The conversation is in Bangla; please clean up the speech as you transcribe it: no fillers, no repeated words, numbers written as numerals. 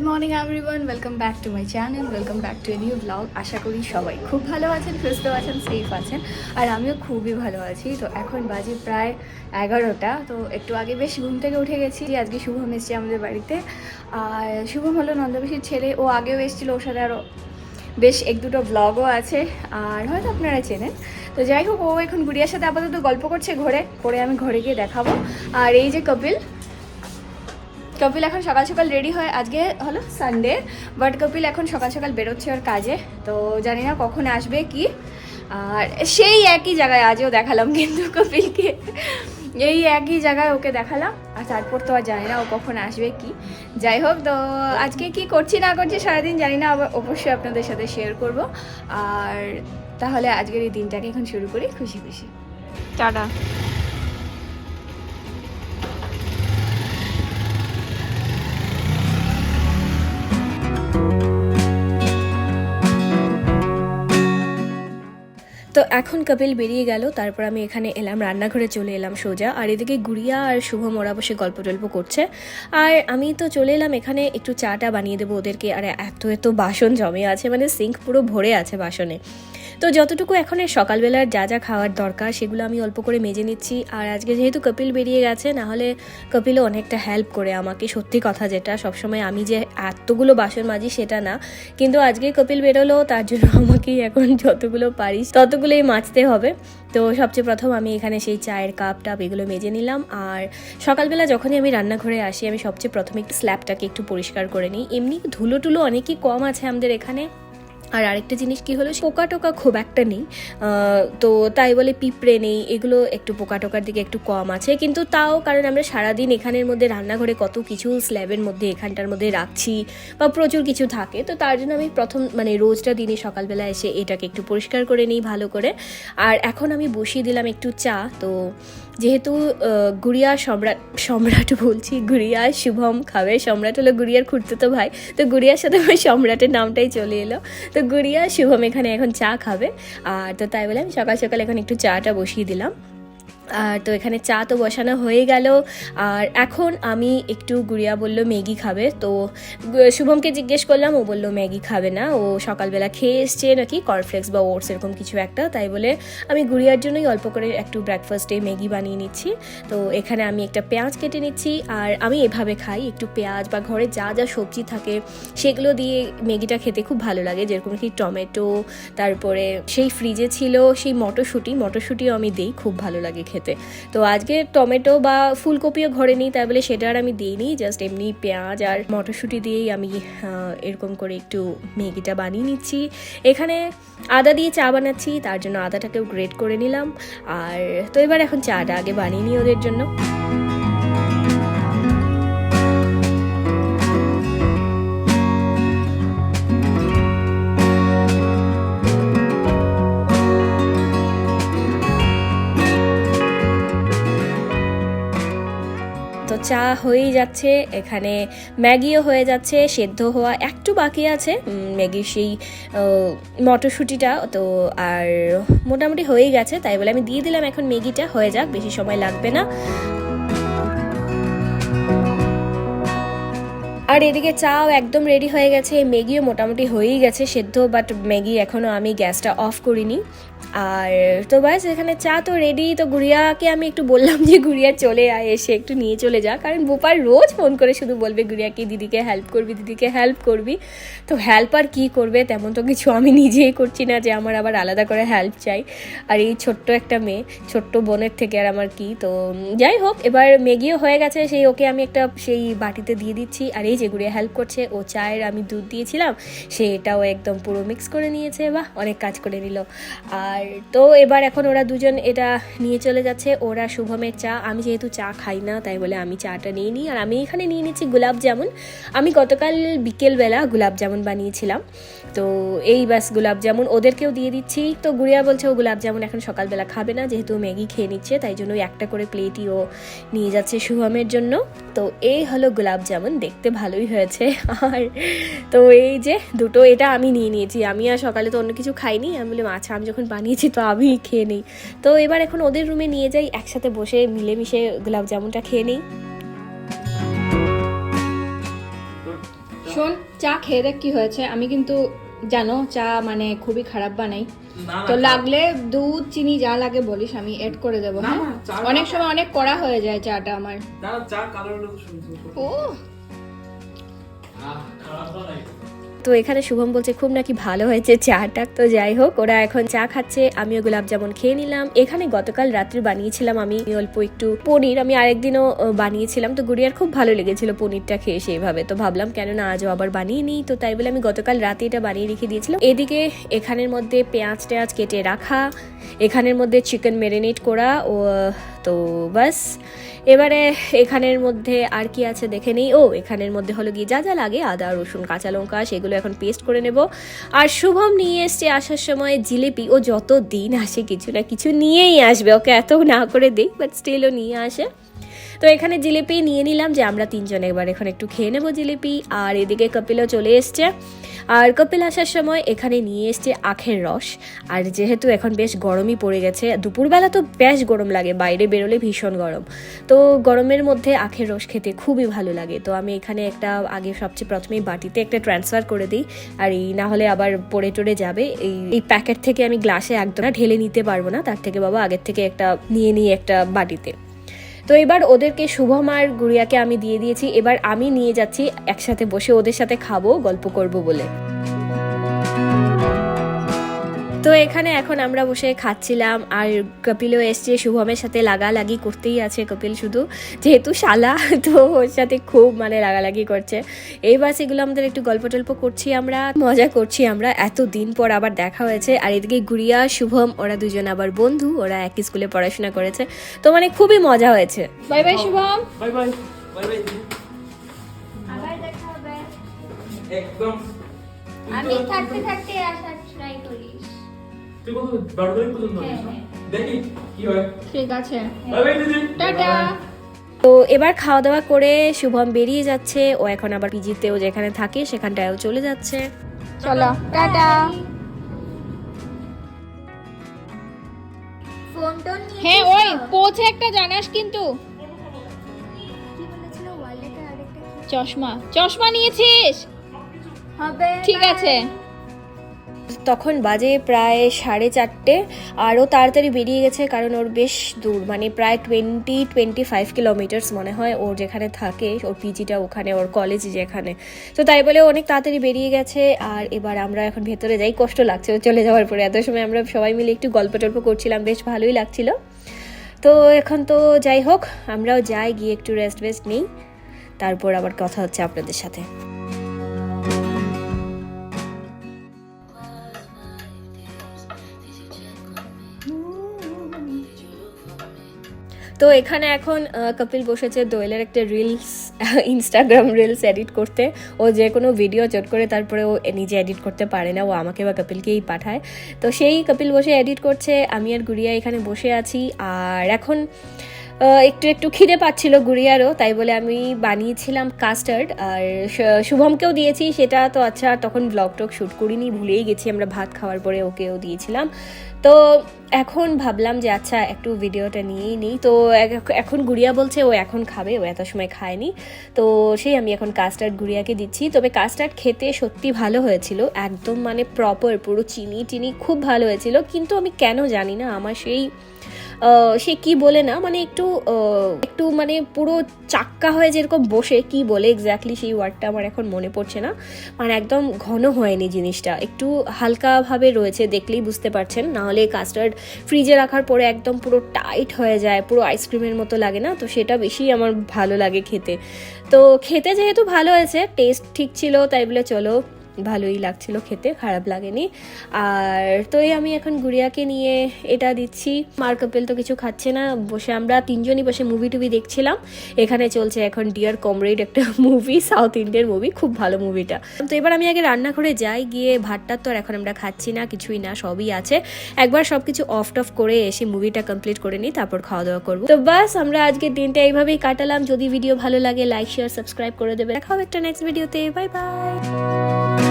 Morning everyone, welcome back to my channel, welcome back to a new blog. আশা করি সবাই খুব ভালো আছেন, সুস্থ আছেন, সেফ আছেন, আর আমিও খুবই ভালো আছি। তো এখন বাজে প্রায় 11টা। তো একটু আগে বেশ ঘুম থেকে উঠে গেছি। আজকে শুভম এসছে আমাদের বাড়িতে, আর শুভম হলো নন্দবেশীর ছেলে। ও আগেও এসেছিলো, ওর সাথে আরও বেশ এক দুটো ব্লগও আছে, আর হয়তো আপনারা চেনেন। তো যাই হোক, ও এখন গুড়িয়ার সাথে আপাতত গল্প করছে ঘরে, পরে আমি ঘরে গিয়ে দেখাবো। আর এই যে কপিল এখন সকাল সকাল রেডি হয়। আজকে হলো সানডে, বাট কপিল এখন সকাল সকাল বেরোচ্ছে ওর কাজে। তো জানি না কখন আসবে কি, আর সেই একই জায়গায় আজও দেখালাম কিন্তু কপিলকে, এই একই জায়গায় ওকে দেখালাম, আর তারপর তো আর জানি না ও কখন আসবে কি। যাই হোক, তো আজকে কি করছি না করছি সারাদিন জানি না, আবার অবশ্যই আপনাদের সাথে শেয়ার করব। আর তাহলে আজকের এই দিনটাকে এখন শুরু করি খুশি খুশি। টাটা। তো এখন কপিল বেরিয়ে গেল, তারপর আমি এখানে এলাম, রান্নাঘরে চলে এলাম সোজা। আর এদিকে গুড়িয়া আর শুভম ওরা বসে গল্প টল্প করছে, আর আমি তো চলে এলাম এখানে একটু চাটা বানিয়ে দেবো ওদেরকে। আর এত এত বাসন জমে আছে, মানে সিঙ্ক পুরো ভরে আছে বাসনে। তো যতটুকু এখন সকালবেলার যা যা খাওয়ার দরকার সেগুলো আমি অল্প করে মেজে নিচ্ছি। আর আজকে যেহেতু কপিল বেরিয়ে গেছে, নাহলে কপিলও অনেকটা হেল্প করে আমাকে, সত্যি কথা যেটা। সবসময় আমি যে এতগুলো বাসন মাজি সেটা না, কিন্তু আজকে কপিল বেরোলো, তার জন্য আমাকেই এখন যতগুলো পারি ততগুলোই মাজতে হবে। তো সবচেয়ে প্রথম আমি এখানে সেই চায়ের কাপ টাপ এগুলো মেজে নিলাম। আর সকালবেলা যখনই আমি রান্নাঘরে আসি, আমি সবচেয়ে প্রথমে একটু স্ল্যাবটাকে একটু পরিষ্কার করে নিই। এমনি ধুলো টুলো অনেকই কম আছে আমাদের এখানে। আর আরেকটা জিনিস কি হলো, পোকা টোকা খুব একটা নেই, তো তাই বলে পিঁপড়ে নেই, এগুলো একটু পোকা টোকার দিকে একটু কম আছে। কিন্তু তাও, কারণ আমরা সারাদিন এখানের মধ্যে রান্নাঘরে কত কিছু স্ল্যাবের মধ্যে এখানটার মধ্যে রাখছি, বা প্রচুর কিছু থাকে, তো তার জন্য আমি প্রথম রোজটা দিনই সকালবেলা এসে এটাকে একটু পরিষ্কার করে নিই ভালো করে। আর এখন আমি বসিয়ে দিলাম একটু চা। তো যেহেতু গুড়িয়া সম্রাট বলছি, গুড়িয়া শুভম খাবে, সম্রাট হলো গুড়িয়ার খুঁড়তুতো ভাই, তো গুড়িয়ার সাথে আমার সম্রাটের নামটাই চলে এলো। তো গুড়িয়া শুভম এখানে এখন চা খাবে, আর তো তাই বলে আমি সকাল সকাল এখন একটু চাটা বসিয়ে দিলাম। আর তো এখানে চা তো বসানো হয়ে গেল। আর এখন আমি একটু, গুড়িয়া বললো ম্যাগি খাবে, তো শুভমকে জিজ্ঞেস করলাম, ও বললো ম্যাগি খাবে না, ও সকালবেলা খেয়ে এসছে নাকি কর্নফ্লেক্স বা ওটস এরকম কিছু একটা, তাই বলে আমি গুড়িয়ার জন্যই অল্প করে একটু ব্রেকফাস্টে ম্যাগি বানিয়ে নিচ্ছি। তো এখানে আমি একটা পেঁয়াজ কেটে নিচ্ছি, আর আমি এভাবে খাই, একটু পেঁয়াজ বা ঘরে যা যা সবজি থাকে সেগুলো দিয়ে ম্যাগিটা খেতে খুব ভালো লাগে। যেরকম কি টমেটো, তারপরে সেই ফ্রিজে ছিল সেই মটরশুঁটিও আমি দিই, খুব ভালো লাগে খেতে। তো আজকে টমেটো বা ফুলকপিও ঘরে নেই, তাই বলে সেটা আর আমি দিইনি, জাস্ট এমনি পেঁয়াজ আর মটরশুঁটি দিয়েই আমি এরকম করে একটু ম্যাগিটা বানিয়ে নিচ্ছি। এখানে আদা দিয়ে চা বানাচ্ছি, তার জন্য আদাটাকেও গ্রেট করে নিলাম। আর তো এবার এখন চাটা আগে বানিয়ে নিই ওদের জন্য। তো চা হয়েই যাচ্ছে, এখানে ম্যাগিও হয়ে যাচ্ছে, সেদ্ধ হওয়া একটু বাকি আছে ম্যাগির সেই মটরশুঁটিটা, তো আর মোটামুটি হয়েই গেছে, তাই বলে আমি দিয়ে দিলাম এখন ম্যাগিটা, হয়ে যাক, বেশি সময় লাগবে না। আর এদিকে চাও একদম রেডি হয়ে গেছে, ম্যাগিও মোটামুটি হয়েই গেছে সেদ্ধ, বাট ম্যাগি এখনও আমি গ্যাসটা অফ করিনি। আর তো ব্যাস, এখানে চা তো রেডি। তো গুড়িয়াকে আমি একটু বললাম যে গুড়িয়া চলে আয়, এসে একটু নিয়ে চলে যা, কারণ বোপার রোজ ফোন করে শুধু বলবে গুড়িয়াকে দিদিকে হেল্প করবি। তো হেল্প আর কী করবে, তেমন তো কিছু আমি নিজেই করছি না যে আমার আবার আলাদা করে হেল্প চাই। আর এই ছোট্ট একটা মেয়ে, ছোট্ট বোনের থেকে আর আমার কি। তো যাই হোক, এবার ম্যাগিও হয়ে গেছে, সেই ওকে আমি একটা সেই বাটিতে দিয়ে দিচ্ছি। আর এই যে গুড়িয়া হেল্প করছে, ও চায়ের আমি দুধ দিয়েছিলাম সেটাও একদম পুরো মিক্স করে নিয়েছে, বাহ অনেক কাজ করে নিল। আর তো এবার এখন ওরা দুজন এটা নিয়ে চলে যাচ্ছে, ওরা শুভমের চা। আমি যেহেতু চা খাই না, তাই বলে আমি চাটা নিয়ে নিই। আর আমি এখানে নিয়ে নিচ্ছি গোলাপ জামুন। আমি গতকাল বিকেলবেলা গোলাপ জামুন বানিয়েছিলাম, তো এই ব্যাস গোলাপ জামুন ওদেরকেও দিয়ে দিচ্ছি। তো গুড়িয়া বলছে ও গোলাপ জামুন এখন সকালবেলা খাবে না, যেহেতু ম্যাগি খেয়ে নিচ্ছে, তাই জন্য একটা করে প্লেটই ও নিয়ে যাচ্ছে শুভমের জন্য। তো এই হলো গোলাপ জামুন, দেখতে ভালোই হয়েছে। আর তো এই যে দুটো, এটা আমি নিয়ে নিয়েছি, আমি আর সকালে তো অন্য কিছু খাইনি, আমি বললাম আচ্ছা আমি যখন বানিয়েছি তো আমি খেয়ে নিই। তো এবার এখন ওদের রুমে নিয়ে যাই, একসাথে বসে মিলেমিশে গোলাপ জামুনটা খেয়ে নিই। শোন চা খেয়ে দেখ কি হয়েছে। আমি কিন্তু জানো চা মানে খুবই খারাপ বানাই, তো লাগলে দুধ চিনি যা লাগে বলিস, আমি এড করে দেবো। হ্যাঁ, অনেক সময় অনেক কড়া হয়ে যায় চাটা আমার। ও তো এখানে শুভম বলছে খুব নাকি ভালো হয়েছে চাটা। তো যাই হোক, ওরা এখন চা খাচ্ছে, আমিও গোলাপ জামুন খেয়ে নিলাম। এখানে গতকাল রাত্রে বানিয়েছিলাম আমি অল্প একটু পনির, আমি আরেকদিনও বানিয়েছিলাম। তো গুড়িয়ার খুব ভালো লেগেছিল পনিরটা খেয়ে সেইভাবে, তো ভাবলাম কেন না আজও আবার বানিয়ে নিই। তো তাই বলে আমি গতকাল রাতে এটা বানিয়ে রেখে দিয়েছিলাম। এদিকে এখানের মধ্যে পেঁয়াজ টেয়াজ কেটে রাখা, এখানের মধ্যে চিকেন ম্যারিনেট করা ও, তো বাস এবারে এখানের মধ্যে আর কি আছে দেখে নেই। ও এখানের মধ্যে হলো গিয়ে যা যা লাগে আদা রসুন কাঁচা লঙ্কা, সেগুলো এখন পেস্ট করে নেব। আর শুভম নিয়ে এসছে আসার সময় জিলিপি। ও যত দিন আসে কিছু না কিছু নিয়েই আসবে, ওকে এত না করে দিই, বাট স্টিলও নিয়ে আসে। তো এখানে জিলিপি নিয়ে নিলাম যে আমরা তিনজন এবার এখন একটু খেয়ে নেবো জিলিপি। আর এদিকে কপিলও চলে এসছে, আর কপিল আসার সময় এখানে নিয়ে এসছে আখের রস। আর যেহেতু এখন বেশ গরমই পড়ে গেছে, দুপুরবেলা তো বেশ গরম লাগে, বাইরে বেরোলে ভীষণ গরম, তো গরমের মধ্যে আখের রস খেতে খুবই ভালো লাগে। তো আমি এখানে একটা আগে সবচেয়ে প্রথমেই বাটিতে একটা ট্রান্সফার করে দিই, আর এই না হলে আবার পড়ে টড়ে যাবে। এই প্যাকেট থেকে আমি গ্লাসে একদম ঢেলে নিতে পারবো না, তার থেকে বাবা আগের থেকে একটা নিয়ে নিই একটা বাটিতে। তো এবার ওদেরকে শুভম আর গুড়িয়াকে আমি দিয়ে দিয়েছি, এবার আমি নিয়ে যাচ্ছি একসাথে বসে ওদের সাথে খাবো গল্প করব বলে। তো এখানে এখন আমরা বসে খাচ্ছিলাম, আর কপিলও এসছে, শুভমের সাথে লাগালাগি করতেই আছে কপিল, শুধু যেহেতু শালা তো ওর সাথে খুব মানে লাগালাগি করছে। এই বাস এগুলো আমাদের একটু গল্প টল্প করছি, আমরা মজা করছি, আমরা এতদিন পর আবার দেখা হয়েছে। আর এদিকে গুড়িয়া শুভম ওরা দুজন আবার বন্ধু, ওরা একই স্কুলে পড়াশোনা করেছে, তো মানে খুবই মজা হয়েছে। Bye bye Shubham, bye bye bye bye, আবার দেখা হবে। একদম আমি থাকতে থাকতে আসার ট্রাই করিস। তুই কত 12 তারিখ পর্যন্ত আছিস না? দেখি কি হয়। ঠিক আছে, বাই বাই দিদি, টাটা। তো এবার খাওয়া দাওয়া করে শুভম বেরিয়ে যাচ্ছে, ও এখন আবার পিজিতেও যেখানে থাকে সেখানটায়ও চলে যাচ্ছে। চলো টাটা। ফোন টোন নিয়ে হ্যাঁ ওই পৌঁছে একটা জানাস কিন্তু। কি বলেছিল ওয়ালেটে আরেকটা কি চশমা, চশমা নিয়েছিস? হবে? ঠিক আছে। তখন বাজে প্রায় 4:30, আরও তাড়াতাড়ি বেরিয়ে গেছে কারণ ওর বেশ দূর, মানে প্রায় 20-25 কিলোমিটার্স মনে হয় ওর যেখানে থাকে, ওর পিজিটা ওখানে, ওর কলেজ যেখানে। তো তাই বলে অনেক তাড়াতাড়ি বেরিয়ে গেছে। আর এবার আমরা এখন ভেতরে যাই, কষ্ট লাগছে ও চলে যাওয়ার পরে। এত সময় আমরা সবাই মিলে একটু গল্প টল্প করছিলাম, বেশ ভালোই লাগছিল। তো এখন তো যাই হোক, আমরাও যাই, গিয়ে একটু রেস্ট নিই, তারপর আবার কথা হচ্ছে আপনাদের সাথে। তো এখানে এখন কপিল বসেছে দোয়েলের একটা রিলস, ইনস্টাগ্রাম রিলস এডিট করতে। ও যে কোনো ভিডিও চট করে তারপরে ও নিজে এডিট করতে পারে না, ও আমাকে বা কপিলকেই পাঠায়। তো সেই কপিল বসে এডিট করছে, আমি আর গুড়িয়া এখানে বসে আছি। আর এখন একটু খিদে পাচ্ছিল গুড়িয়ারও, তাই বলে আমি বানিয়েছিলাম কাস্টার্ড, আর শুভমকেও দিয়েছি সেটা। তো আচ্ছা, তখন ব্লগ টক শ্যুট করিনি, ভুলেই গেছি, আমরা ভাত খাওয়ার পরে ওকেও দিয়েছিলাম। তো এখন ভাবলাম যে আচ্ছা একটু ভিডিওটা নিয়েই নিই। তো এখন গুড়িয়া বলছে ও এখন খাবে, ও এত সময় খায়নি, তো সেই আমি এখন কাস্টার্ড গুড়িয়াকে দিচ্ছি। তবে কাস্টার্ড খেতে সত্যি ভালো হয়েছিল, একদম মানে প্রপার, পুরো চিনি খুব ভালো হয়েছিল। কিন্তু আমি কেন জানি না আমার সে কি বলে না, মানে একটু মানে পুরো চাক্কা হয়ে যেরকম বসে, কি বলে এক্স্যাক্টলি সেই ওয়ার্ডটা আমার এখন মনে পড়ছে না, মানে একদম ঘন হয়নি জিনিসটা, একটু হালকাভাবে রয়েছে, দেখলেই বুঝতে পারছেন। নাহলে কাস্টার্ড ফ্রিজে রাখার পরে একদম পুরো টাইট হয়ে যায়, পুরো আইসক্রিমের মতো লাগে না, তো সেটা বেশি আমার ভালো লাগে খেতে। তো খেতে যেহেতু ভালো হয়েছে, টেস্ট ঠিক ছিল, তাই বলে চলো ভালোই লাগছিল খেতে, খারাপ লাগেনি। আর তো আমি এখন গুড়িয়াকে নিয়ে এটা দিচ্ছি। মার কপিল তো কিছু খাচ্ছে না, বসে আমরা তিনজনই বসে মুভি দেখছিলাম। এখানে চলছে এখন ডিয়ার কমরেড, একটা মুভি, সাউথ ইন্ডিয়ান মুভি, খুব ভালো মুভিটা। তো এবার আমি আগে রান্নাঘরে যাই, গিয়ে ভাতটা তো আর এখন আমরা খাচ্ছি না, কিছুই না, সবই আছে। একবার সবকিছু অফ করে এসে মুভিটা কমপ্লিট করে নিই, তারপর খাওয়া দাওয়া করবো। তো বাস আমরা আজকের দিনটা এইভাবেই কাটালাম। যদি ভিডিও ভালো লাগে লাইক শেয়ার সাবস্ক্রাইব করে দেবে। দেখা হবে একটা নেক্সট ভিডিওতে। Bye bye.